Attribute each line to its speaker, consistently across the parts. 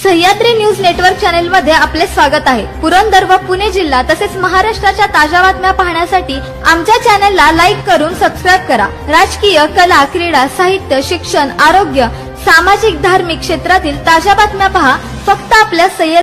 Speaker 1: Sahyadri news network channel मध्ये आपले स्वागत आहे। पुरंदर व पुणे जिल्हा तसेच महाराष्ट्राच्या ताज्या बातम्या पाहण्यासाठी आमच्या चॅनलला लाईक करून सबस्क्राइब करा। राजकीय, कला, क्रीडा, साहित्य, शिक्षण, आरोग्य, सामाजिक, धार्मिक क्षेत्रातील ताज्या बातम्या पहा फक्त आपल्या सह्याद्री।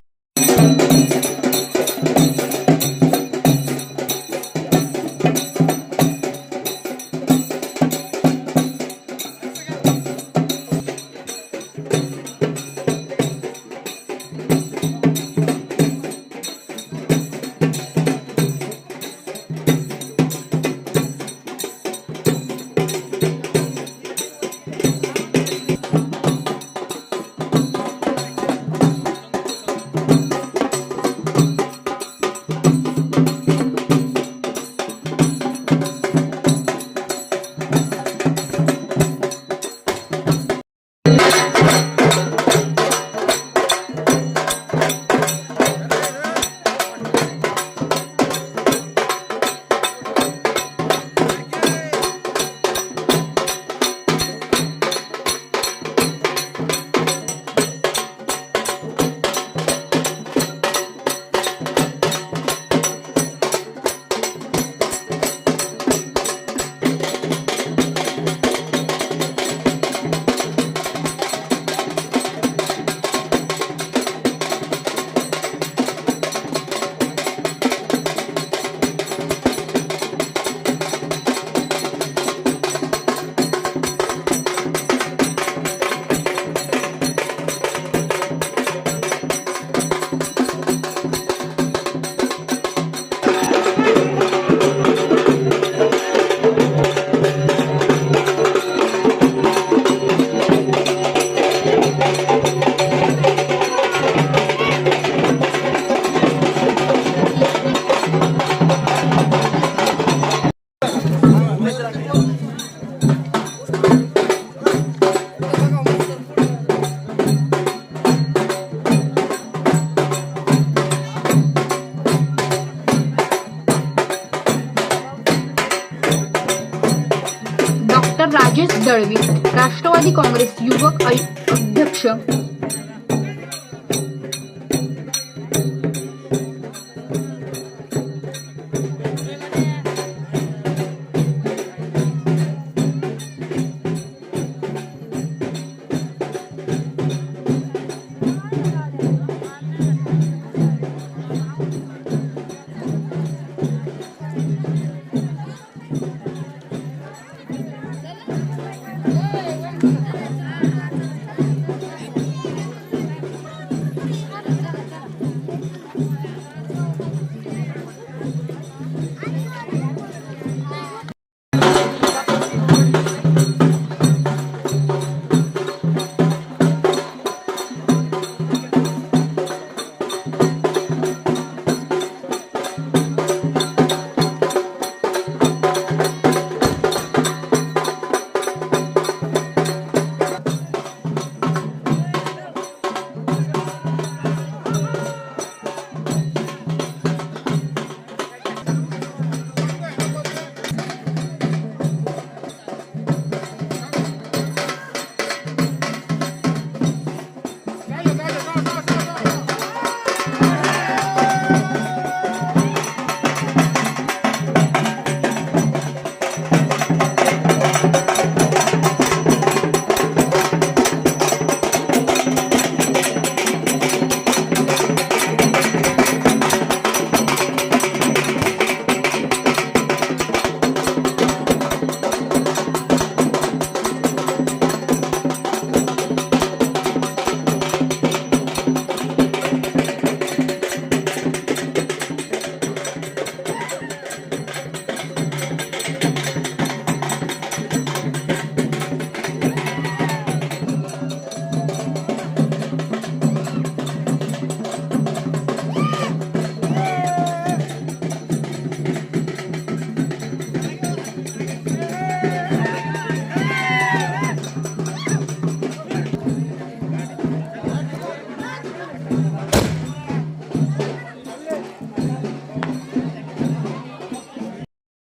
Speaker 2: राजेश दळवी, राष्ट्रवादी काँग्रेस युवक अध्यक्ष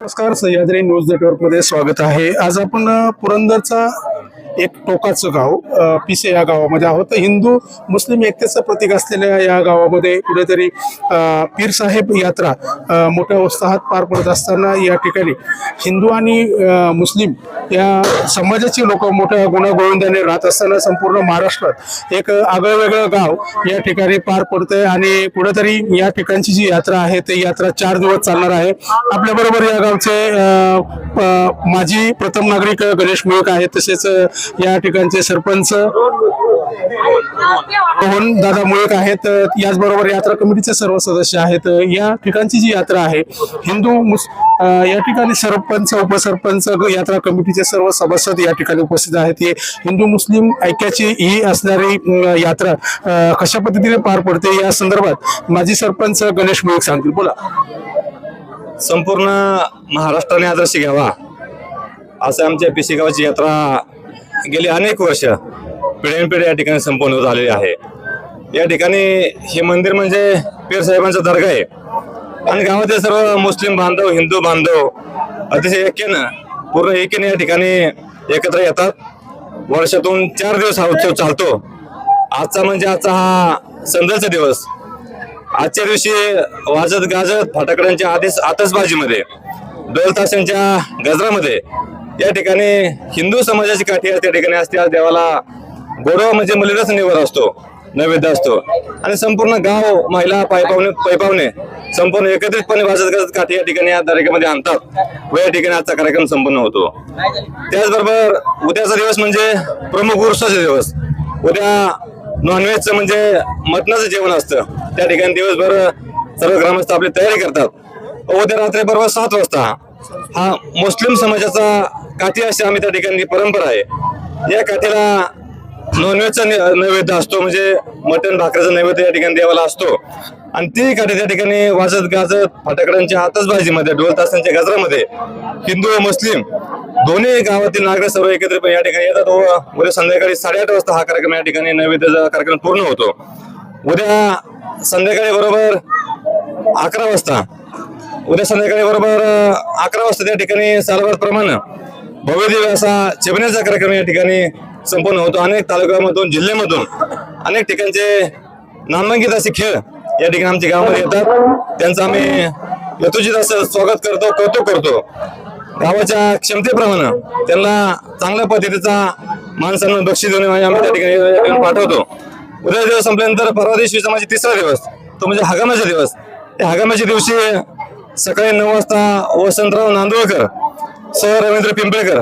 Speaker 3: नमस्कार, सह्याद्री न्यूज नेटवर्क मध्ये स्वागत आहे। आज आपण पुरंदरचा एक टोकाचं गाव पिसे या गावामध्ये आहोत. हिंदू मुस्लिम एकतेचं प्रतीक असलेल्या या गावामध्ये कुठेतरी पीर साहेब यात्रा मोठ्या उत्साहात पार पडत असताना या ठिकाणी हिंदू आणि मुस्लिम या समाजाची लोक मोठ्या गुण्यागोविंदाने राहत असताना संपूर्ण महाराष्ट्रात एक आगळं वेगळं गाव या ठिकाणी पार पडतंय आणि कुठेतरी या ठिकाणची जी यात्रा आहे ती यात्रा 4 दिवस चालणार आहे. आपल्या बरोबर या गावचे माजी प्रथम नागरिक गणेश मुळक आहेत, तसेच या ठिकाणचे सरपंच रोहन दादा मुळक आहेत. याचबरोबर यात्रा कमिटीचे सर्व सदस्य आहेत. या ठिकाणची जी यात्रा आहे या ठिकाणी सरपंच उपसरपंच यात्रा कमिटीचे सर्व सभासद या ठिकाणी उपस्थित आहेत. हे हिंदू मुस्लिम ऐक्याची ही असणारी यात्रा कशा पद्धतीने पार पडते या संदर्भात माजी सरपंच गणेश मुळक सांगतील. बोला.
Speaker 4: संपूर्ण महाराष्ट्राने आदर्श घ्यावा असं आमच्या पिसे गावाची यात्रा गेली अनेक वर्ष पिढ्यानपिढ्या या ठिकाणी संपन्न होत आलेली आहे. या ठिकाणी हे मंदिर म्हणजे पीर साहेबांचा दर्गा आहे आणि गावातील सर्व मुस्लिम बांधव हिंदू बांधव अतिशय पूर्ण एकेने या ठिकाणी एकत्र येतात. वर्षातून 4 दिवस हा उत्सव चालतो. आजचा हा संध्याचा दिवस. आजच्या दिवशी वाजत गाजत फटाकड्यांच्या आतषबाजीमध्ये ढोल ताशांच्या गजरामध्ये या ठिकाणी हिंदू समाजाची काठी त्या ठिकाणी असते. आज देवाला गोडवा म्हणजे मलिदाचा निवारा असतो, नैवेद्य असतो आणि संपूर्ण गाव महिला पैपावणे संपूर्ण एकत्रितपणे वाजत गाजत काठी या ठिकाणी या दर्ग्यामध्ये आणतात व या ठिकाणी आजचा कार्यक्रम संपन्न होतो. त्याचबरोबर उद्याचा दिवस म्हणजे प्रमुख उर्साचा दिवस. उद्या नॉनव्हेजचं म्हणजे मटणाचं जेवण असतं. त्या ठिकाणी दिवसभर सर्व ग्रामस्थ आपली तयारी करतात. उद्या रात्री बरोबर 7 वाजता हा मुस्लिम समाजाचा काठी अशी आम्ही त्या ठिकाणी परंपरा आहे. या काठीला नॉनव्हेजचा नैवेद्य असतो, म्हणजे मटण भाकरीचा नैवेद्य या ठिकाणी देवाला असतो आणि ती काठी त्या ठिकाणी वाजत गाजत फटाकड्यांच्या आतषबाजीमध्ये ढोल ताशांच्या गजरामध्ये हिंदू व मुस्लिम दोन्ही गावातील नागरिक सर्व एकत्रितपणे या ठिकाणी येतात व उद्या संध्याकाळी 8:30 वाजता हा कार्यक्रम या ठिकाणी नैवेद्याचा कार्यक्रम पूर्ण होतो. उद्या संध्याकाळी बरोबर 11 वाजता त्या ठिकाणी सालवारप्रमाणे भव्यदिव्य असा चिमण्याचा कार्यक्रम या ठिकाणी संपन्न होतो. अनेक तालुक्यामधून जिल्ह्यामधून अनेक ठिकाणचे नामांकित असे खेळ या ठिकाणी आमच्या गावामध्ये येतात. त्यांचं आम्ही यथोचित असं स्वागत करतो, कौतुक करतो. गावाच्या क्षमतेप्रमाणे त्यांना चांगल्या पद्धतीचा मान सन्मान बक्षीस देऊन आम्ही त्या ठिकाणी पाठवतो. उद्या दिवस संपल्यानंतर परवा दिवशीचा माझा 3रा दिवस, तो म्हणजे हगामाचा दिवस. त्या हगामाच्या दिवशी सकाळी 9 वाजता वसंतराव नांदुळकर सर रवींद्र पिंपळकर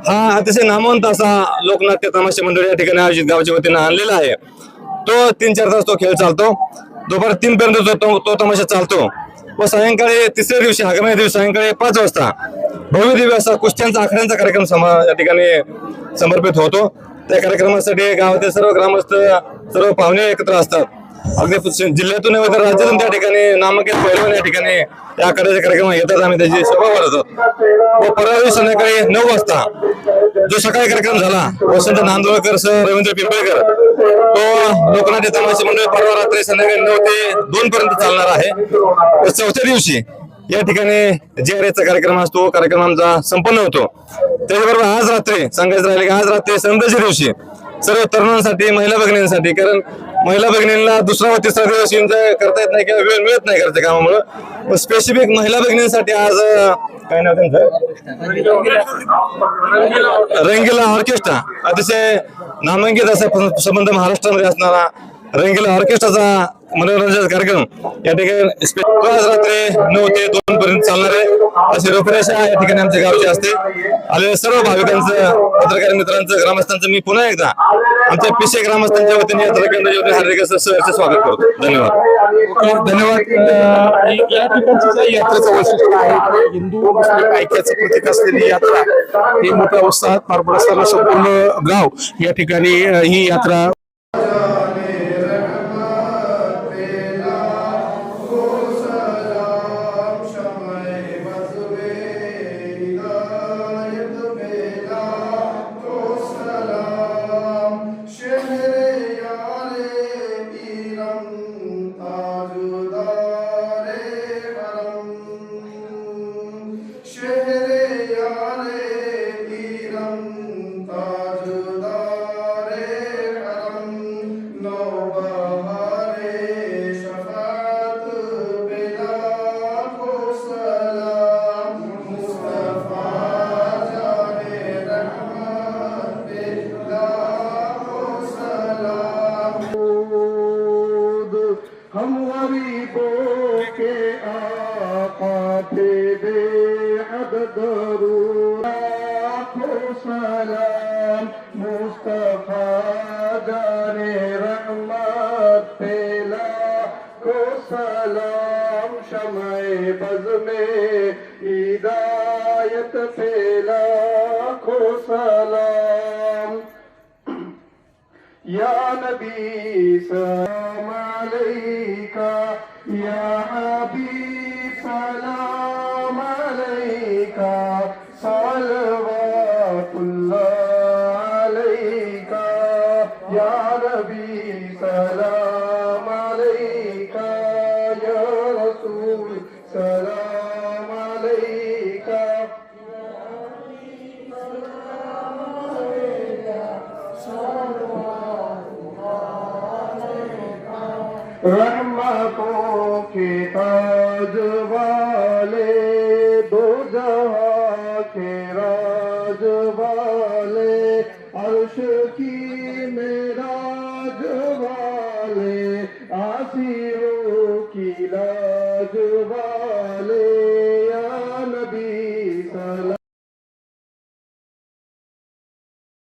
Speaker 4: हा अतिशय नामवंत असा लोकनाट्य तमाशा मंडळ या ठिकाणी आयोजित गावाच्या वतीनं आणलेला आहे. तो 3-4 तास तो खेळ चालतो. दुपार 3 पर्यंत तो तमाशा चालतो व सायंकाळी 3ऱ्या दिवशी हगामाच्या दिवशी सायंकाळी 5 वाजता भव्य दिव्य असा कुस्त्यांचा आखाड्यांचा कार्यक्रम या ठिकाणी समर्पित होतो. त्या कार्यक्रमासाठी गावातील सर्व ग्रामस्थ सर्व पाहुणे एकत्र असतात. अगदी जिल्ह्यातून नव्हे तर राज्यातून त्या ठिकाणी नामांकित पैलवान या ठिकाणी त्या आखाड्याचे कार्यक्रम येतात. आम्ही त्याची सभा भरवतात व परवा दिवशी संध्याकाळी 9 वाजता जो सकाळी कार्यक्रम झाला वसंत नांदुळकर सर रवींद्र पिंपळकर तो लोकनाट्य तमाशा मंडळ परवा रात्री संध्याकाळी 9 ते 2 पर्यंत चालणार आहे. 4थ्या दिवशी या ठिकाणी JRS कार्यक्रम असतो. कार्यक्रम आमचा संपन्न होतो. त्याचबरोबर आज रात्री सांगायचं राहिले की आज रात्री संध्याच्या दिवशी सर्व तरुणांसाठी महिला भगिनींसाठी, कारण महिला भगिनींना 2रा व 3रा दिवस एन्जॉय करता येत नाही किंवा वेळ मिळत नाही घरच्या कामामुळे, स्पेसिफिक महिला भगिनींसाठी आज काय नाव त्यांचं रंगीला ऑर्केस्ट्रा अतिशय नामांकित असा संबंध महाराष्ट्रामध्ये असणारा रंगीला ऑर्केस्ट्राचा मनोरंजन कार्यक्रम या ठिकाणी आज रात्री 9 ते 2 पर्यंत चालणार आहे. अशी रूपरेषा या ठिकाणी आमच्या गावची असते. आलेल्या सर्व भाविकांचं, पत्रकार मित्रांचं, ग्रामस्थांचं मी पुन्हा एकदा आमच्या पिसे ग्रामस्थांच्या वतीने यात्रा केंद्राच्या हार्दिक स्वागत करतो. धन्यवाद.
Speaker 3: धन्यवाद. या ठिकाणची यात्रेचं वैशिष्ट्य आहे हिंदू मुस्लिम ऐक्याचं प्रतीक असलेली यात्रा ही मोठ्या उत्साहात पार पडत असताना संपूर्ण गाव या ठिकाणी ही यात्रा
Speaker 5: शहरे यारे पीरम ताजुदारे हम गरीबों के आका पे बेहद दरूद लाखों सलाम मुस्तफा जाने रहमत पे लाखों सलाम शमए बज़ में हिदायत पे लाखों सलाम या नबी सलाम अलैका या हबीब सलाम अलैका सलवातुल्लाह अलैका या नबी सलाम अलैका या रसूल सलाम अलैका रहमतों के ताज वाले दो जहां के राज वाले अर्श की मेराज वाले आसिया